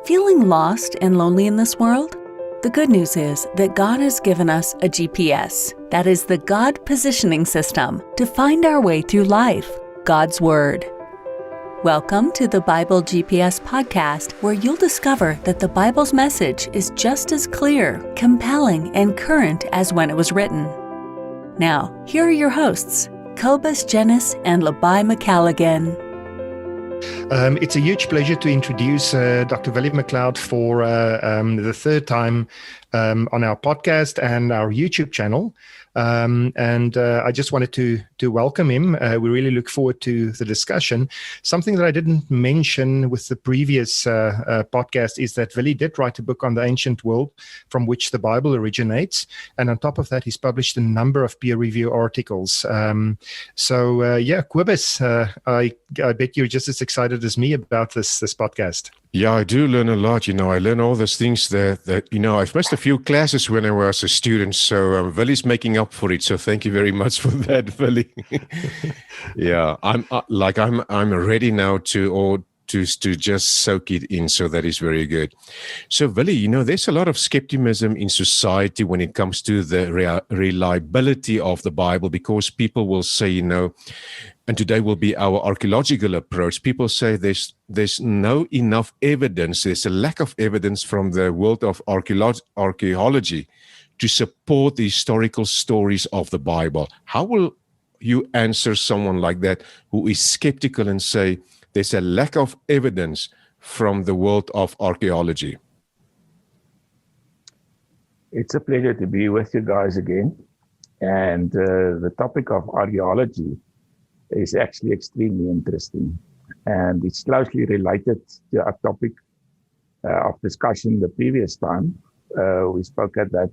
Feeling lost and lonely in this world? The good news is that God has given us a GPS. That is the God Positioning System to find our way through life, God's Word. Welcome to the Bible GPS podcast, where you'll discover that the Bible's message is just as clear, compelling, and current as when it was written. Now, here are your hosts, Cobus Jennis and Labai McCalligan. It's a huge pleasure to introduce Dr. Willie McLeod for the third time on our podcast and our YouTube channel. I just wanted to welcome him. We really look forward to the discussion. Something that I didn't mention with the previous podcast is that Willie did write a book on the ancient world from which the Bible originates. And on top of that, he's published a number of peer-reviewed articles. Cobus, I bet you're just as excited as me about this podcast. Yeah, I do learn a lot. I learn all those things that I've missed a few classes when I was a student. So Willie's making up for it. So thank you very much for that, Willie. Yeah, I'm ready now to just soak it in. So that is very good. So Willie, there's a lot of skepticism in society when it comes to the reliability of the Bible, because people will say, and today will be our archaeological approach. People say there's no enough evidence. There's a lack of evidence from the world of archaeology to support the historical stories of the Bible. How will you answer someone like that who is skeptical and say there's a lack of evidence from the world of archaeology? It's a pleasure to be with you guys again. And the topic of archaeology is actually extremely interesting, and it's closely related to our topic of discussion the previous time. We spoke at that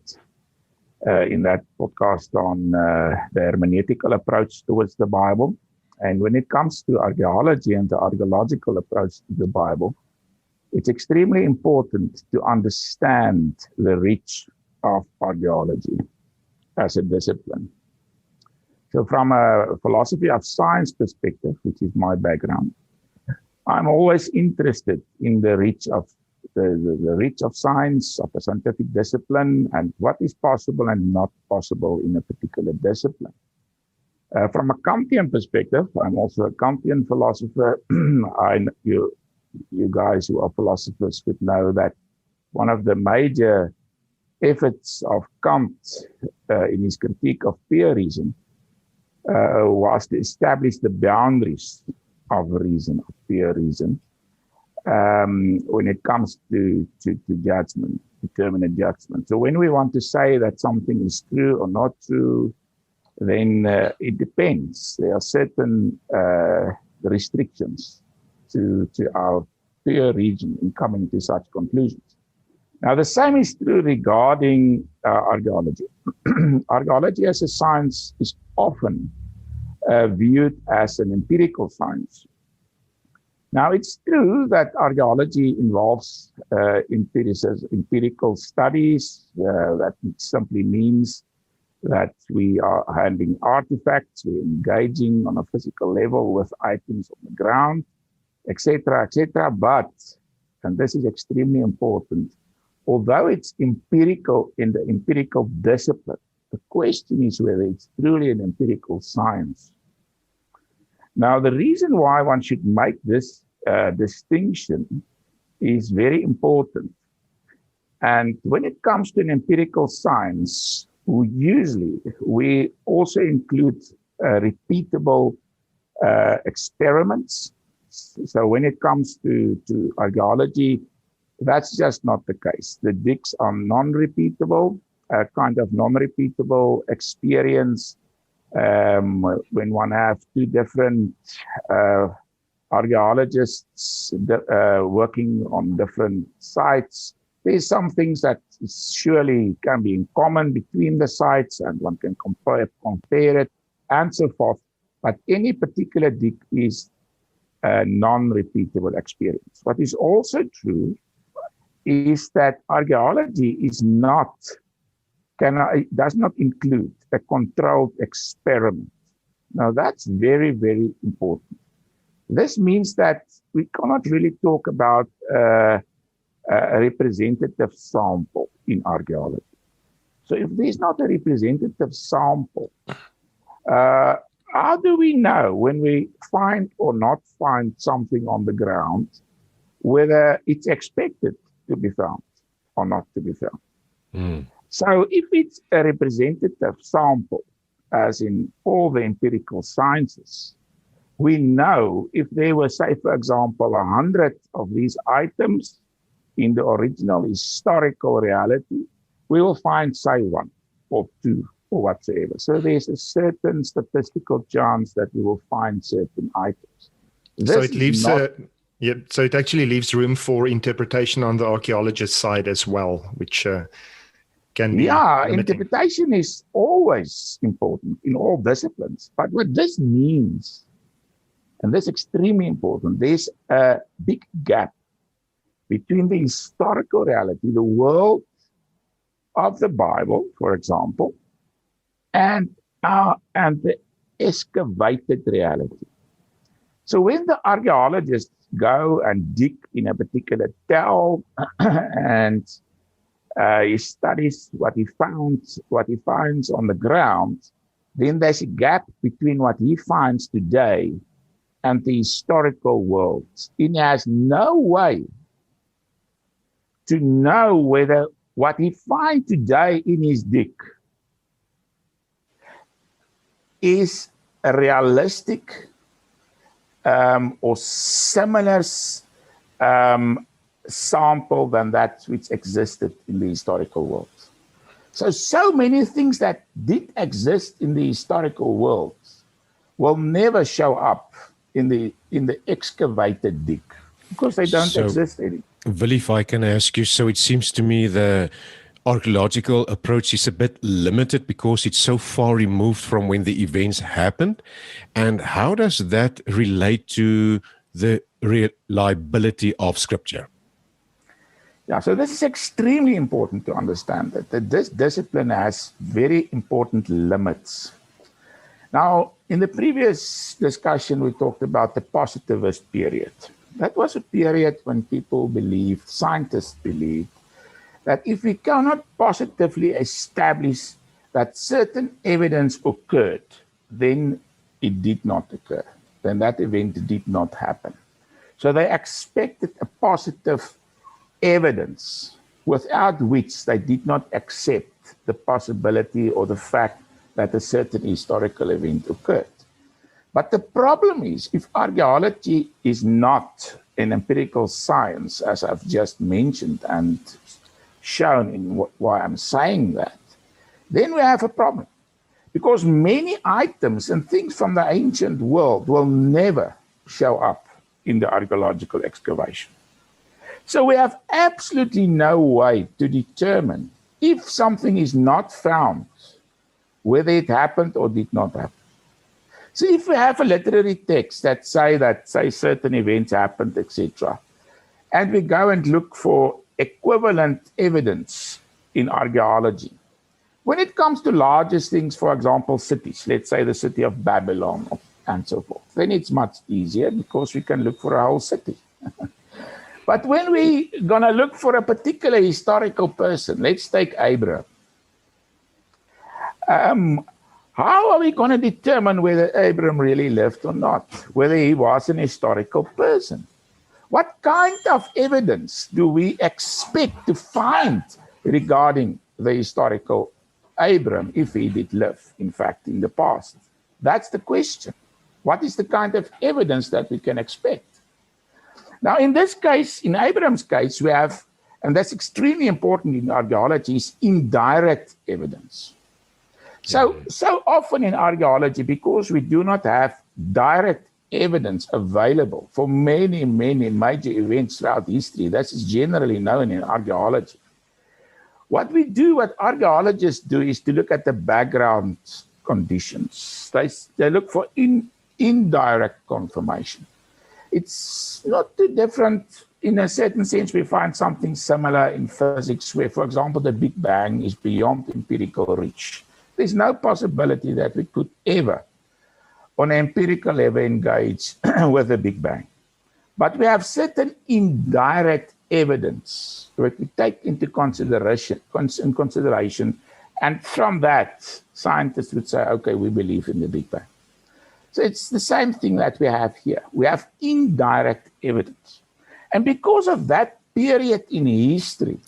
in that podcast on the hermeneutical approach towards the Bible. And when it comes to archaeology and the archaeological approach to the Bible, it's extremely important to understand the reach of archaeology as a discipline. So from a philosophy of science perspective, which is my background, I'm always interested in the reach of the reach of science, of a scientific discipline, and what is possible and not possible in a particular discipline. From a Kantian perspective, I'm also a Kantian philosopher. You guys who are philosophers would know that one of the major efforts of Kant in his critique of pure reason was to establish the boundaries of reason, of pure reason, when it comes to judgment, determinate judgment. So when we want to say that something is true or not true, then it depends. There are certain restrictions to our pure reason in coming to such conclusions. Now, the same is true regarding archaeology. Archaeology as a science is often viewed as an empirical science. Now, it's true that archaeology involves empirical studies. That simply means that we are handling artifacts, we're engaging on a physical level with items on the ground, etc., etc. But, and this is extremely important, although it's empirical in the empirical discipline, the question is whether it's truly an empirical science. Now, the reason why one should make this distinction is very important. And when it comes to an empirical science, we also include repeatable experiments. So when it comes to archaeology, that's just not the case. The digs are non-repeatable, kind of non-repeatable experience. When one has two different archaeologists working on different sites, there's some things that surely can be in common between the sites, and one can compare it and so forth. But any particular dig is a non-repeatable experience. What is also true is that archaeology does not include a controlled experiment. Now, that's very, very important. This means that we cannot really talk about a representative sample in archaeology. So if there's not a representative sample, how do we know when we find or not find something on the ground, whether it's expected to be found or not to be found? Mm. So if it's a representative sample, as in all the empirical sciences, we know if there were, say, for example, 100 of these items in the original historical reality, we will find, say, 1 or 2 or whatsoever. So there's a certain statistical chance that we will find certain items. So it leaves so it actually leaves room for interpretation on the archaeologist side as well, which can be limiting. Interpretation is always important in all disciplines. But what this means, and this is extremely important, there's a big gap between the historical reality, the world of the Bible, for example, and the excavated reality. So when the archaeologists go and dig in a particular dell and he studies what he finds on the ground, then there's a gap between what he finds today and the historical world. He has no way to know whether what he finds today in his dig is a realistic or similar sample than that which existed in the historical world. So many things that did exist in the historical world will never show up in the excavated dig because they don't exist anymore. Willie, if I can ask you, so it seems to me the archaeological approach is a bit limited because it's so far removed from when the events happened. And how does that relate to the reliability of scripture? Yeah, so this is extremely important to understand that this discipline has very important limits. Now, in the previous discussion, we talked about the positivist period. That was a period when people believed, scientists believed, that if we cannot positively establish that certain evidence occurred, then it did not occur. Then that event did not happen. So they expected a positive evidence without which they did not accept the possibility or the fact that a certain historical event occurred. But the problem is, if archaeology is not an empirical science, as I've just mentioned and shown in why I'm saying that, then we have a problem. Because many items and things from the ancient world will never show up in the archaeological excavation. So we have absolutely no way to determine if something is not found, whether it happened or did not happen. So if we have a literary text that say certain events happened, etc., and we go and look for equivalent evidence in archaeology, when it comes to largest things, for example, cities, let's say the city of Babylon and so forth, then it's much easier because we can look for a whole city. But when we're going to look for a particular historical person, let's take Abraham. How are we going to determine whether Abraham really lived or not, whether he was an historical person? What kind of evidence do we expect to find regarding the historical Abraham if he did live, in fact, in the past? That's the question. What is the kind of evidence that we can expect? Now, in this case, in Abraham's case, we have, and that's extremely important in archaeology, is indirect evidence. So often in archaeology, because we do not have direct evidence available for many, many major events throughout history, that is generally known in archaeology. What archaeologists do is to look at the background conditions. They look for indirect confirmation. It's not too different. In a certain sense, we find something similar in physics where, for example, the Big Bang is beyond empirical reach. There's no possibility that we could ever, on an empirical level, engage with the Big Bang. But we have certain indirect evidence, what we take into consideration, and from that, scientists would say, okay, we believe in the Big Bang. So it's the same thing that we have here. We have indirect evidence. And because of that period in history,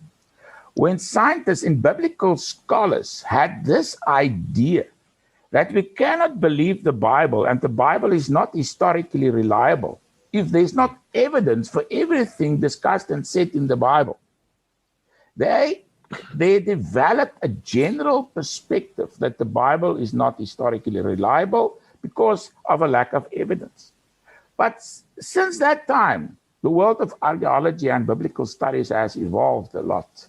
when scientists and biblical scholars had this idea that we cannot believe the Bible, and the Bible is not historically reliable if there's not evidence for everything discussed and said in the Bible, they developed a general perspective that the Bible is not historically reliable because of a lack of evidence. But since that time, the world of archaeology and biblical studies has evolved a lot.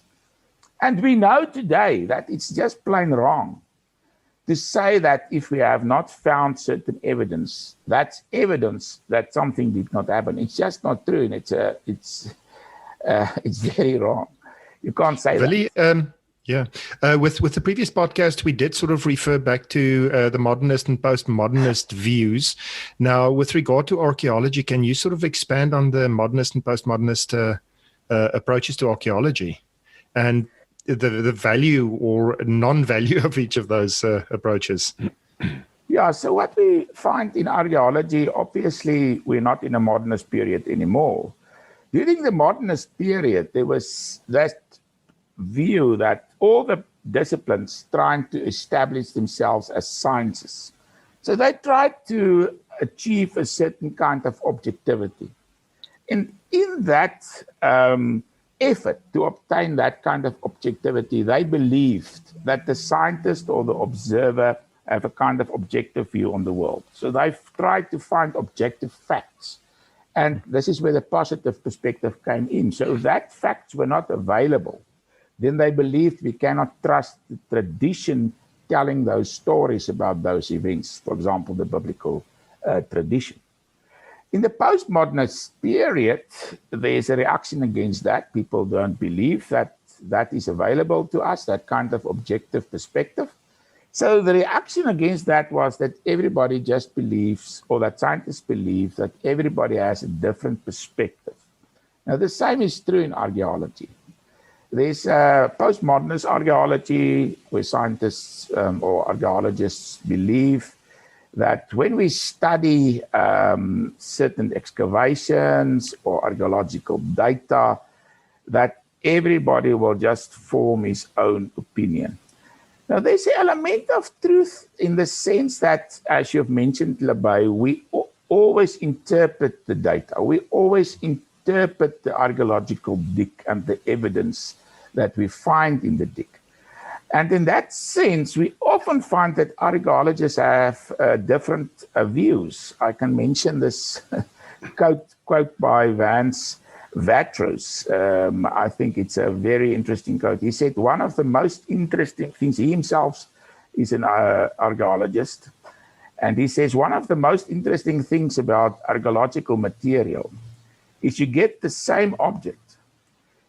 And we know today that it's just plain wrong to say that if we have not found certain evidence, that's evidence that something did not happen. It's just not true, and it's very wrong. You can't say Willie, that. With the previous podcast, we did sort of refer back to the modernist and postmodernist views. Now, with regard to archaeology, can you sort of expand on the modernist and postmodernist approaches to archaeology and the value or non-value of each of those approaches? Yeah, so what we find in archaeology, obviously, we're not in a modernist period anymore. During the modernist period, there was that view that all the disciplines trying to establish themselves as sciences. So they tried to achieve a certain kind of objectivity. And in that effort to obtain that kind of objectivity, they believed that the scientist or the observer have a kind of objective view on the world. So they've tried to find objective facts. And this is where the positive perspective came in. So if that facts were not available, then they believed we cannot trust the tradition telling those stories about those events, for example, the biblical tradition. In the postmodernist period, there's a reaction against that. People don't believe that that is available to us, that kind of objective perspective. So the reaction against that was that everybody just believes, or that scientists believe, that everybody has a different perspective. Now, the same is true in archaeology. There's postmodernist archaeology, where scientists or archaeologists believe that when we study certain excavations or archaeological data, that everybody will just form his own opinion. Now, there's an element of truth in the sense that, as you've mentioned, Labai, we always interpret the data. We always interpret the archaeological dig and the evidence that we find in the dig. And in that sense, we often find that archaeologists have different views. I can mention this quote by Vance Vatros. I think it's a very interesting quote. He said, one of the most interesting things, he himself is an archaeologist, and he says, one of the most interesting things about archaeological material is you get the same object.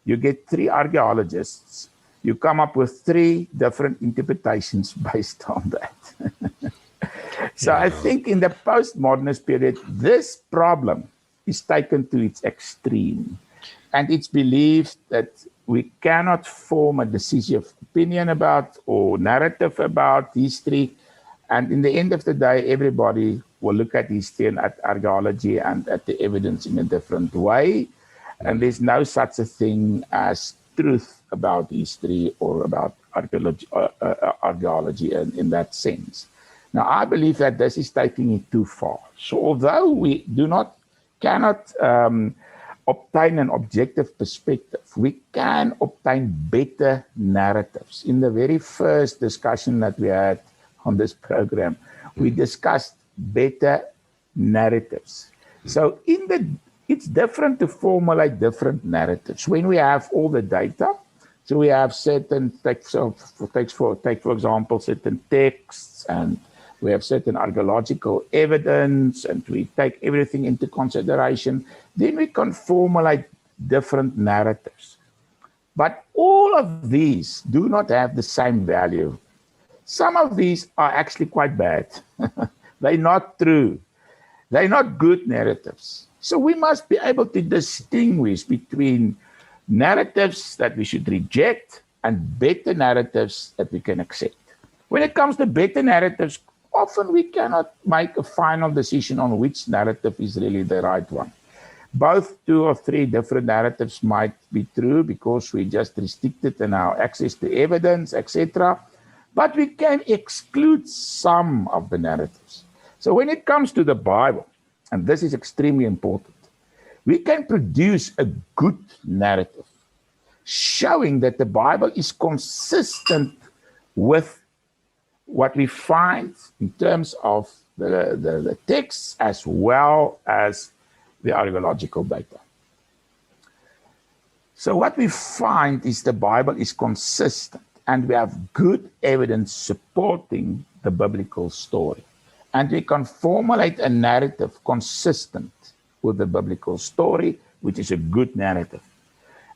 You get three archaeologists. You come up with three different interpretations based on that. So I think in the postmodernist period, this problem is taken to its extreme. And it's believed that we cannot form a decisive opinion about or narrative about history. And in the end of the day, everybody will look at history and at archaeology and at the evidence in a different way. And there's no such a thing as truth about history or about archaeology in that sense. Now, I believe that this is taking it too far. So although we cannot obtain an objective perspective, we can obtain better narratives. In the very first discussion that we had on this program, we discussed better narratives. So it's different to formulate different narratives. When we have all the data, so we have certain texts, for example, certain texts, and we have certain archaeological evidence, and we take everything into consideration, then we can formulate different narratives. But all of these do not have the same value. Some of these are actually quite bad. They're not true. They're not good narratives. So we must be able to distinguish between narratives that we should reject, and better narratives that we can accept. When it comes to better narratives, often we cannot make a final decision on which narrative is really the right one. Both 2 or 3 different narratives might be true because we just restricted in our access to evidence, etc. But we can exclude some of the narratives. So when it comes to the Bible, and this is extremely important, we can produce a good narrative showing that the Bible is consistent with what we find in terms of the texts as well as the archaeological data. So what we find is the Bible is consistent, and we have good evidence supporting the biblical story. And we can formulate a narrative consistent with the biblical story, which is a good narrative.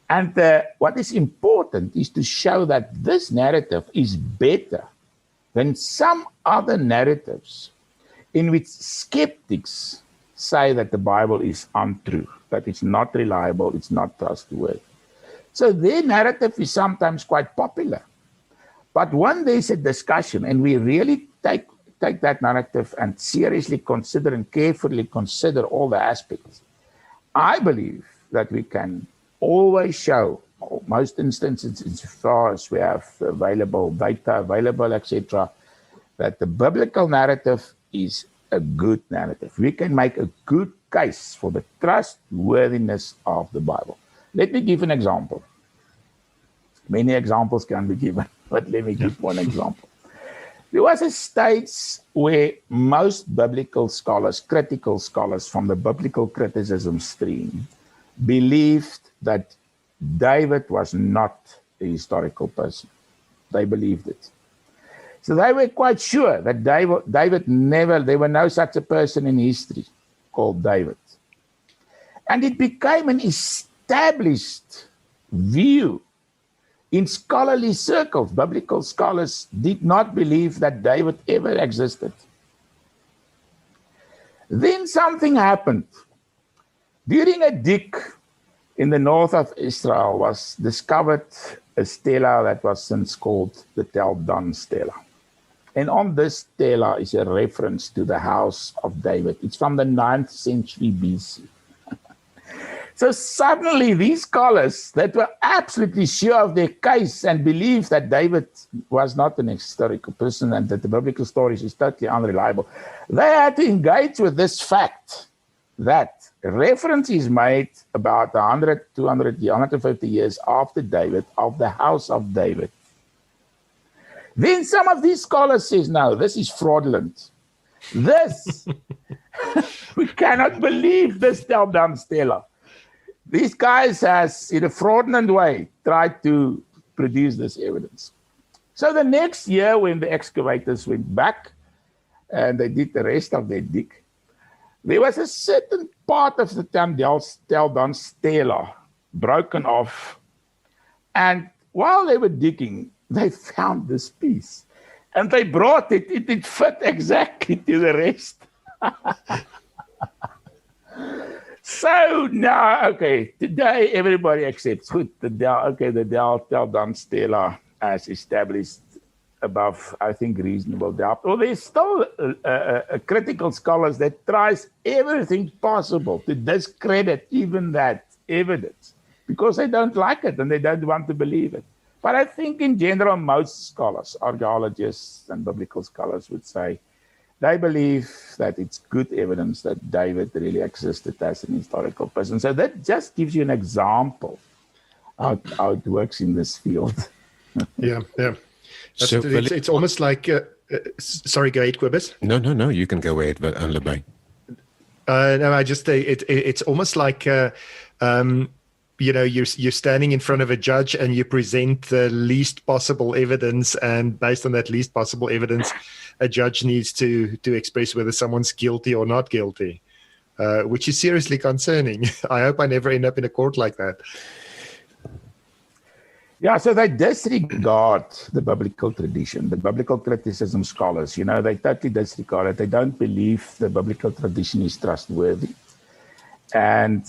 And what is important is to show that this narrative is better than some other narratives in which skeptics say that the Bible is untrue, that it's not reliable, it's not trustworthy. So their narrative is sometimes quite popular. But when there's a discussion and we really take that narrative and seriously consider and carefully consider all the aspects, I believe that we can always show, most instances as far as we have available data, etc., that the biblical narrative is a good narrative. We can make a good case for the trustworthiness of the Bible. Let me give an example. Many examples can be given, but let me give one example. There was a stage where most biblical scholars, critical scholars from the biblical criticism stream, believed that David was not a historical person. They believed it. So they were quite sure that David never, there were no such a person in history called David. And it became an established view in scholarly circles. Biblical scholars did not believe that David ever existed. Then something happened. During a dig in the north of Israel was discovered a stela that was since called the Tel Dan stela. And on this stela is a reference to the house of David. It's from the 9th century BC. So suddenly these scholars that were absolutely sure of their case and believed that David was not an historical person and that the biblical stories is totally unreliable, they had to engage with this fact that reference is made about 100, 200, 150 years after David of the house of David. Then some of these scholars says, no, this is fraudulent. This, we cannot believe this Tel Dan stela. These guys has, in a fraudulent way, tried to produce this evidence. So the next year when the excavators went back and they did the rest of their dig, there was a certain part of the Tel Dan stela broken off. And while they were digging, they found this piece. And they brought it. It fit exactly to the rest. So now, okay, today everybody accepts the Tel Dan stela as established above, I think, reasonable doubt. Or there's still a critical scholars that tries everything possible to discredit even that evidence because they don't like it and they don't want to believe it. But I think in general, most scholars, archaeologists and biblical scholars would say they believe that it's good evidence that David really existed as an historical person. So that just gives you an example how it works in this field. Yeah. So, it's almost like, sorry, go ahead, Quibus. No, you can go ahead, Lebay. No, I just say it's almost like, you're standing in front of a judge and you present the least possible evidence, and based on that least possible evidence, a judge needs to express whether someone's guilty or not guilty, which is seriously concerning. I hope I never end up in a court like that. Yeah, so they disregard the biblical tradition, the biblical criticism scholars. They totally disregard it. They don't believe the biblical tradition is trustworthy. And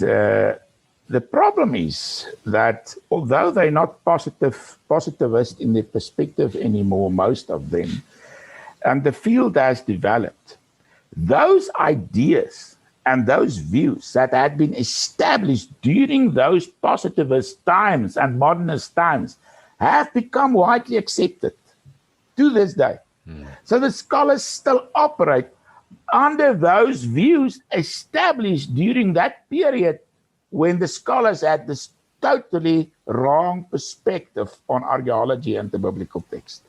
the problem is that although they're not positivist in their perspective anymore, most of them, and the field has developed, those ideas and those views that had been established during those positivist times and modernist times have become widely accepted to this day. So the scholars still operate under those views established during that period when the scholars had this totally wrong perspective on archaeology and the biblical text.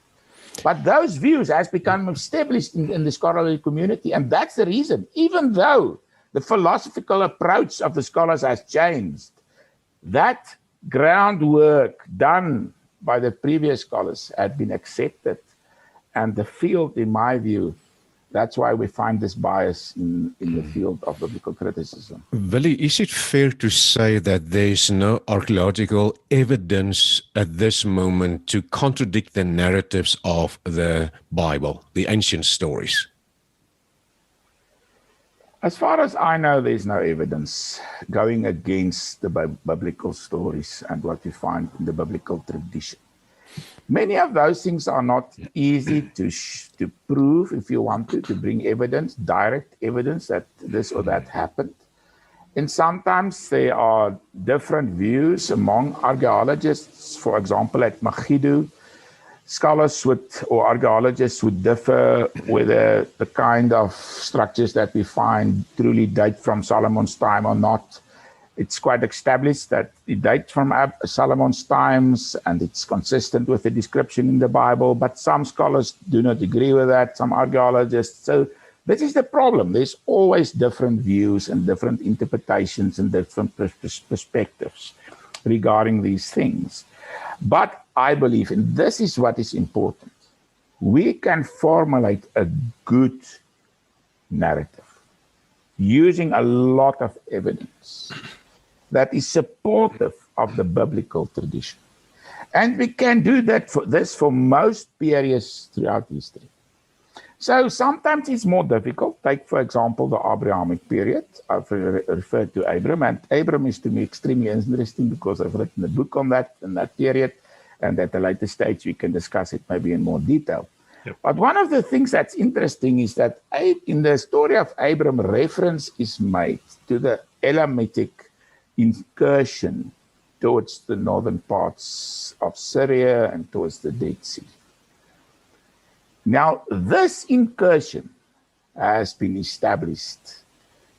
But those views has become established in the scholarly community, and that's the reason, even though the philosophical approach of the scholars has changed, that groundwork done by the previous scholars had been accepted. And the field, in my view, that's why we find this bias in the field of biblical criticism. Willie, is it fair to say that there's no archaeological evidence at this moment to contradict the narratives of the Bible, the ancient stories? As far as I know, there's no evidence going against the biblical stories and what we find in the biblical tradition. Many of those things are not easy to prove if you want to bring evidence, direct evidence that this or that happened. And sometimes there are different views among archaeologists. For example, at Megiddo, scholars or archaeologists would differ whether the kind of structures that we find truly date from Solomon's time or not. It's quite established that it dates from Solomon's times and it's consistent with the description in the Bible, but some scholars do not agree with that, some archaeologists. So this is the problem. There's always different views and different interpretations and different perspectives regarding these things. But I believe, and this is what is important, we can formulate a good narrative using a lot of evidence that is supportive of the biblical tradition. And we can do that for most periods throughout history. So sometimes it's more difficult. Take, for example, the Abrahamic period. I've referred to Abram, and Abram is to me extremely interesting because I've written a book on that in that period, and at a later stage we can discuss it maybe in more detail. Yep. But one of the things that's interesting is that in the story of Abram, reference is made to the Elamitic incursion towards the northern parts of Syria and towards the Dead Sea. Now, this incursion has been established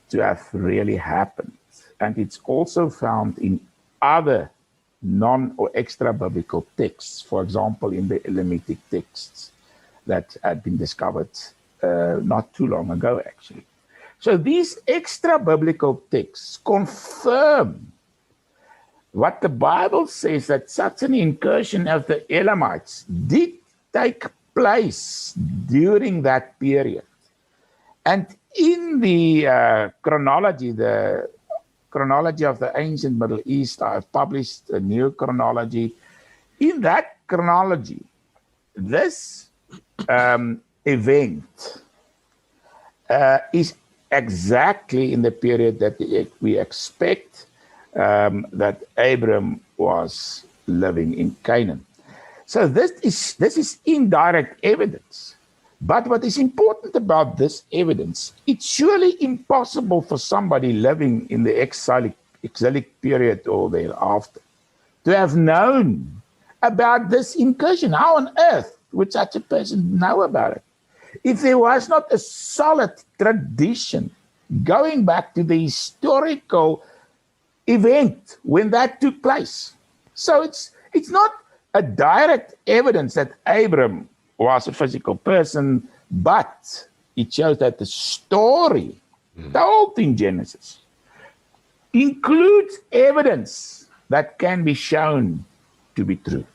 to have really happened, and it's also found in other non- or extra-biblical texts, for example, in the Elamitic texts that had been discovered not too long ago, actually. So these extra-biblical texts confirm what the Bible says, that such an incursion of the Elamites did take place during that period. And in the chronology of the ancient Middle East, I've published a new chronology. In that chronology, this event is exactly in the period that we expect that Abram was living in Canaan. So this is indirect evidence. But what is important about this evidence, it's surely impossible for somebody living in the exilic period or thereafter to have known about this incursion. How on earth would such a person know about it? If there was not a solid tradition going back to the historical event when that took place. So it's not a direct evidence that Abram was a physical person, but it shows that the story told in Genesis includes evidence that can be shown to be true.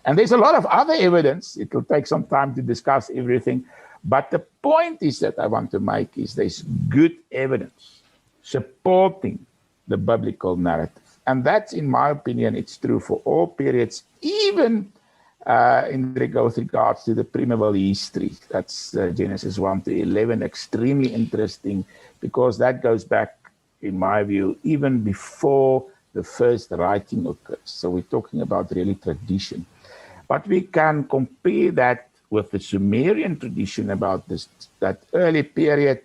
And there's a lot of other evidence. It will take some time to discuss everything. But the point is that I want to make is there's good evidence supporting the biblical narrative. And that's, in my opinion, it's true for all periods, even with regards to the primeval history. That's Genesis 1 to 11, extremely interesting, because that goes back, in my view, even before the first writing occurs. So we're talking about really tradition. But we can compare that with the Sumerian tradition about that early period.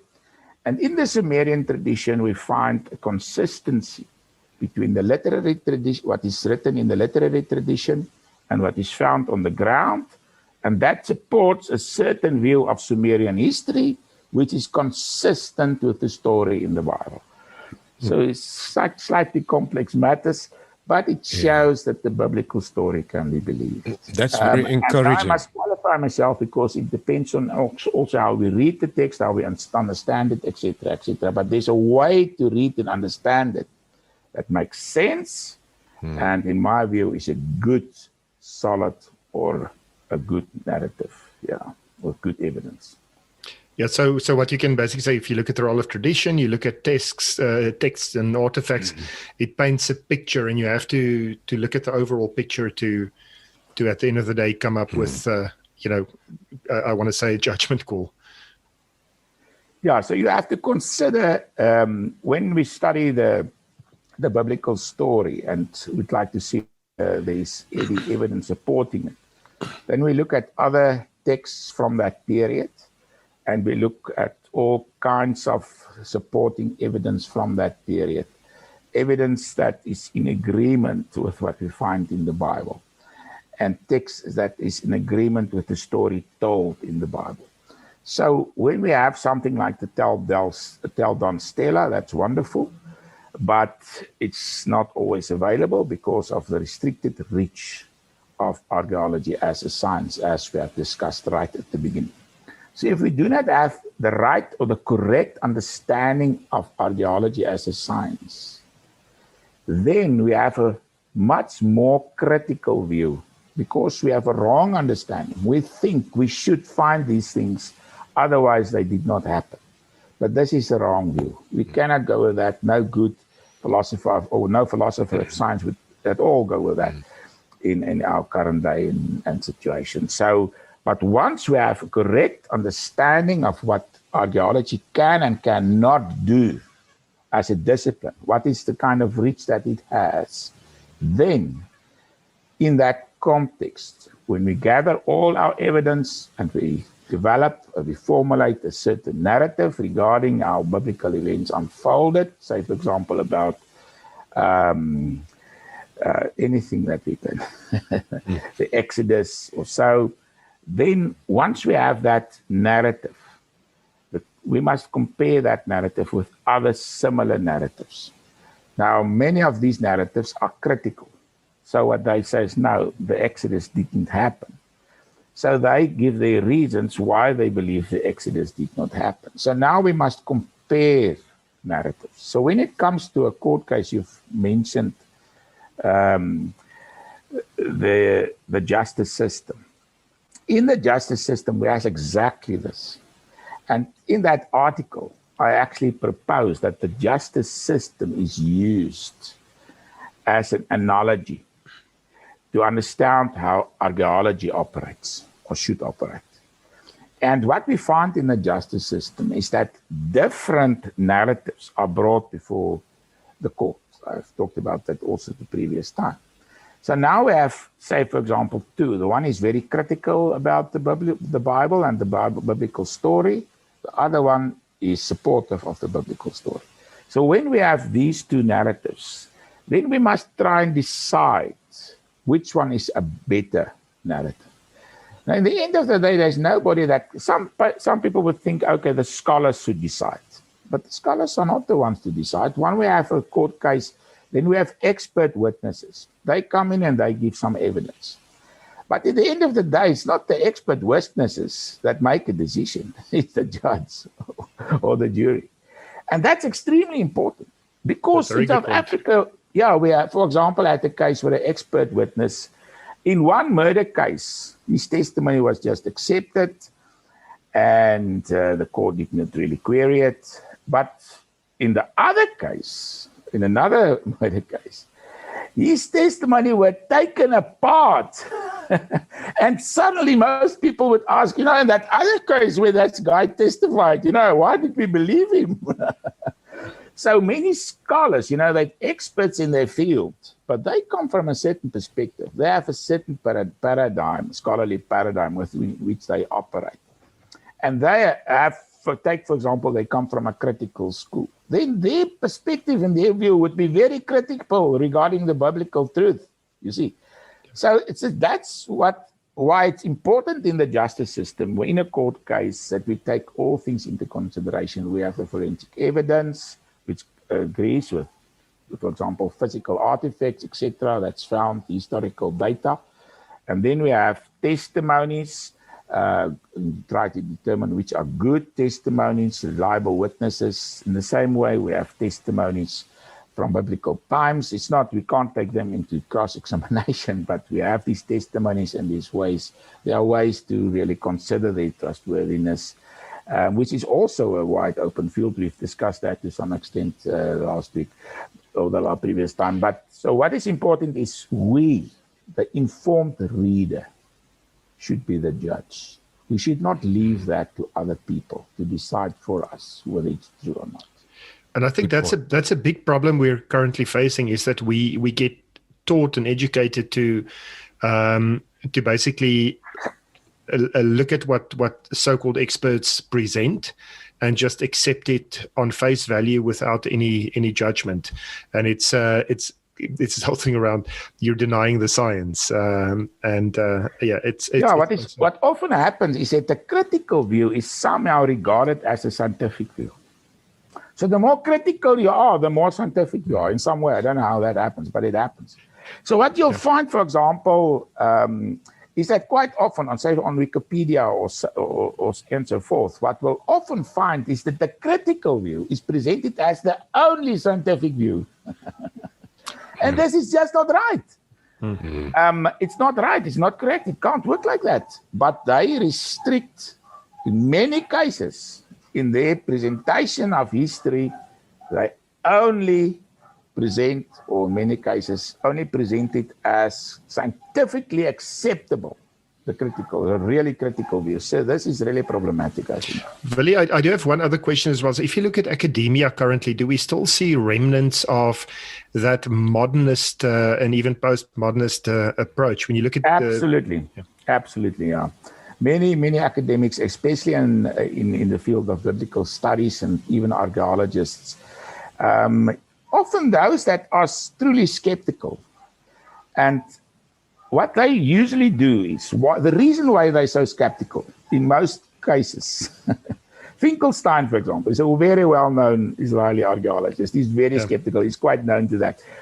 And in the Sumerian tradition, we find a consistency between the literary tradition, what is written in the literary tradition, and what is found on the ground. And that supports a certain view of Sumerian history, which is consistent with the story in the Bible. So it's slightly complex matters, but it shows that the biblical story can be believed. That's very encouraging. And I must qualify myself because it depends on also how we read the text, how we understand it, etc., etc. But there's a way to read and understand it that makes sense, and in my view is a good, solid, or a good narrative, with good evidence. Yeah, so what you can basically say, if you look at the role of tradition, you look at texts and artifacts, it paints a picture, and you have to look at the overall picture to at the end of the day come up with, I want to say a judgment call. Yeah, so you have to consider when we study the biblical story, and we'd like to see there's any evidence supporting it. Then we look at other texts from that period, and we look at all kinds of supporting evidence from that period, evidence that is in agreement with what we find in the Bible, and text that is in agreement with the story told in the Bible. So when we have something like the Tel Dan Stela, that's wonderful, but it's not always available because of the restricted reach of archaeology as a science, as we have discussed right at the beginning. So if we do not have the right or the correct understanding of archaeology as a science, then we have a much more critical view because we have a wrong understanding. We think we should find these things, otherwise they did not happen. But this is a wrong view. We cannot go with that. No good philosopher or no philosopher of science would at all go with that in our current day and situation. So, but once we have a correct understanding of what archaeology can and cannot do as a discipline, what is the kind of reach that it has, then in that context, when we gather all our evidence and we formulate a certain narrative regarding how biblical events unfolded, say, for example, about anything that we can, the Exodus or so, then once we have that narrative, we must compare that narrative with other similar narratives. Now, many of these narratives are critical. So what they say is, no, the Exodus didn't happen. So they give their reasons why they believe the Exodus did not happen. So now we must compare narratives. So when it comes to a court case, you've mentioned the justice system. In the justice system, we have exactly this. And in that article, I actually propose that the justice system is used as an analogy to understand how archaeology operates or should operate. And what we find in the justice system is that different narratives are brought before the court. I've talked about that also the previous time. So now we have, say, for example, two. The one is very critical about the Bible and the biblical story. The other one is supportive of the biblical story. So when we have these two narratives, then we must try and decide which one is a better narrative. Now, in the end of the day, there's nobody that... Some people would think, okay, the scholars should decide. But the scholars are not the ones to decide. When we have a court case, then we have expert witnesses. They come in and they give some evidence. But at the end of the day, it's not the expert witnesses that make a decision. It's the judge or the jury. And that's extremely important. Because in South Africa, we have, for example, had a case where an expert witness, in one murder case, his testimony was just accepted and the court did not really query it. But in the other case, in another murder case, his testimony were taken apart. And suddenly most people would ask, in that other case where that guy testified, why did we believe him? So many scholars, they're experts in their field, but they come from a certain perspective. They have a certain paradigm, scholarly paradigm with which they operate. And they have, take for example, they come from a critical school. Then their perspective and their view would be very critical regarding the biblical truth, you see. So that's why it's important in the justice system, in a court case, that we take all things into consideration. We have the forensic evidence, which agrees with, for example, physical artifacts, etc., that's found, historical data. And then we have testimonies, try to determine which are good testimonies, reliable witnesses. In the same way, we have testimonies from biblical times. It's not, we can't take them into cross-examination, but we have these testimonies and these ways. There are ways to really consider their trustworthiness, which is also a wide open field. We've discussed that to some extent last week or the previous time. But so what is important is we, the informed reader, should be the judge. We should not leave that to other people to decide for us whether it's true or not. And I think that's a big problem we're currently facing, is that we get taught and educated to basically look at what so-called experts present and just accept it on face value without any judgment. And it's this whole thing around you're denying the science. What often happens is that the critical view is somehow regarded as a scientific view. So the more critical you are, the more scientific you are in some way. I don't know how that happens, but it happens. So what you'll find, for example, is that quite often, on Wikipedia or and so forth, what we'll often find is that the critical view is presented as the only scientific view. And this is just not right. Mm-hmm. It's not right. It's not correct. It can't work like that. But they restrict, in many cases, in their presentation of history, they only present, or in many cases, only present it as scientifically acceptable, the really critical view. So this is really problematic, I think. Willie, I do have one other question as well. So if you look at academia currently, do we still see remnants of that modernist and even postmodernist approach? When you look at Absolutely, yeah. Many academics, especially in the field of biblical studies and even archaeologists, often those that are truly skeptical. And what they usually do is, the reason why they're so skeptical, in most cases, Finkelstein, for example, is a very well-known Israeli archaeologist. He's very skeptical. He's quite known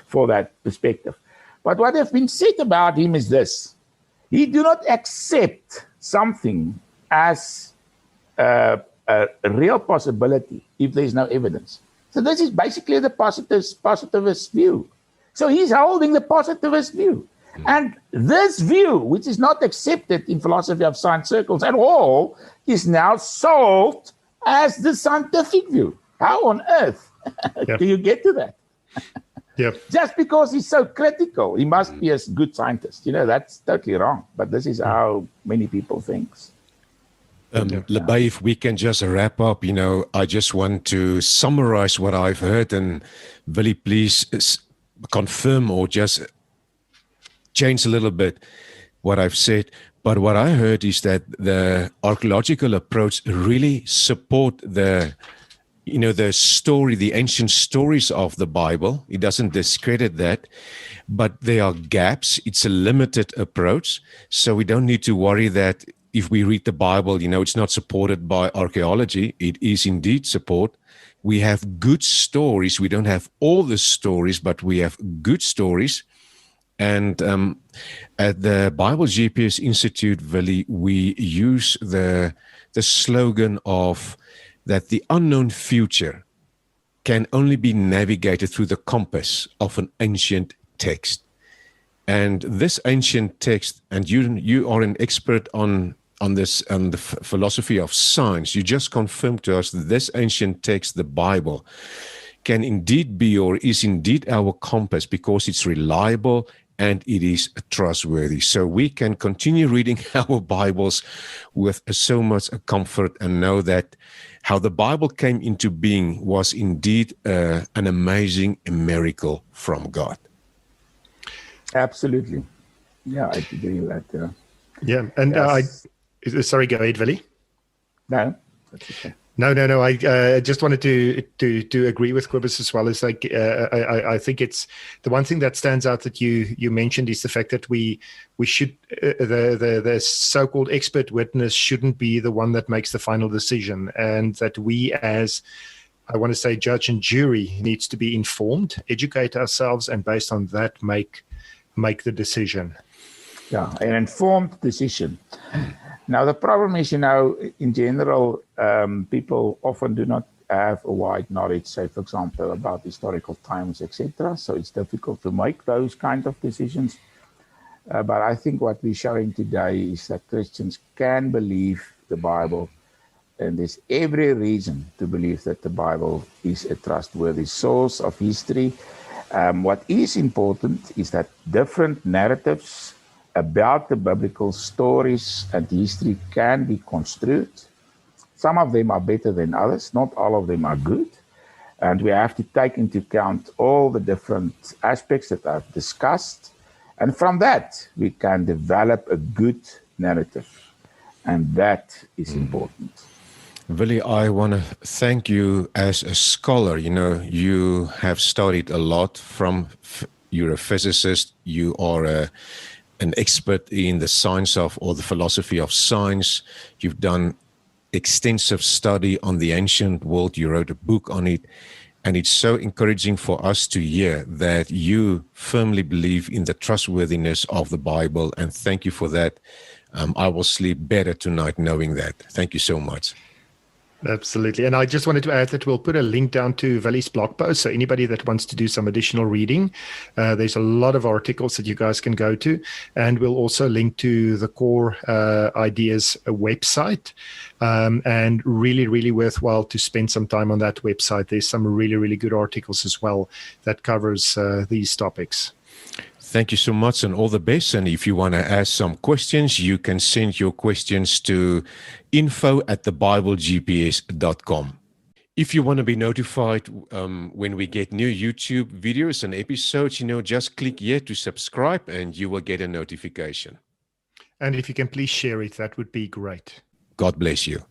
for that perspective. But what has been said about him is this: he do not accept something as a real possibility if there's no evidence. So this is basically the positivist view. So he's holding the positivist view. And this view, which is not accepted in philosophy of science circles at all, is now sold as the scientific view. How on earth do you get to that? Just because he's so critical, he must be a good scientist. That's totally wrong. But this is how many people think. Lebay, if we can just wrap up, I just want to summarize what I've heard. And Willie, please confirm or just change a little bit what I've said. But what I heard is that the archaeological approach really support the story, the ancient stories of the Bible. It doesn't discredit that, but there are gaps. It's a limited approach. So we don't need to worry that if we read the Bible, it's not supported by archaeology. It is indeed support. We have good stories. We don't have all the stories, but we have good stories. And at the Bible GPS Institute, Willie, we use the slogan of that the unknown future can only be navigated through the compass of an ancient text. And this ancient text, and you are an expert on this, on the philosophy of science, you just confirmed to us that this ancient text, the Bible, can indeed be or is indeed our compass because it's reliable and it is trustworthy. So we can continue reading our Bibles with so much comfort and know that how the Bible came into being was indeed an amazing miracle from God. Absolutely. Yeah, I agree with that. Yeah, and Yes. sorry, go ahead, Willie. No, that's okay. No. I just wanted to agree with Quibus as well. Is like I think it's the one thing that stands out that you mentioned is the fact that we should the so-called expert witness shouldn't be the one that makes the final decision, and that we as, I want to say, judge and jury needs to be informed, educate ourselves, and based on that make the decision. Yeah, an informed decision. Now, the problem is, in general, people often do not have a wide knowledge, say, for example, about historical times, etc. So it's difficult to make those kind of decisions. But I think what we're showing today is that Christians can believe the Bible, and there's every reason to believe that the Bible is a trustworthy source of history. What is important is that different narratives about the biblical stories and history can be construed. Some of them are better than others. Not all of them are good. And we have to take into account all the different aspects that I've discussed. And from that, we can develop a good narrative. And that is important. Willie, I want to thank you as a scholar. You have studied a lot you're a physicist, you are an expert in the science of, or the philosophy of science. You've done extensive study on the ancient world. You wrote a book on it. And it's so encouraging for us to hear that you firmly believe in the trustworthiness of the Bible. And thank you for that. I will sleep better tonight knowing that. Thank you so much. Absolutely. And I just wanted to add that we'll put a link down to Willie's blog post. So anybody that wants to do some additional reading, there's a lot of articles that you guys can go to. And we'll also link to the Core Ideas website. And really, really worthwhile to spend some time on that website. There's some really, really good articles as well that covers these topics. Thank you so much and all the best. And if you want to ask some questions, you can send your questions to info@thebiblegps.com. If you want to be notified when we get new YouTube videos and episodes, just click here to subscribe and you will get a notification. And if you can please share it, that would be great. God bless you.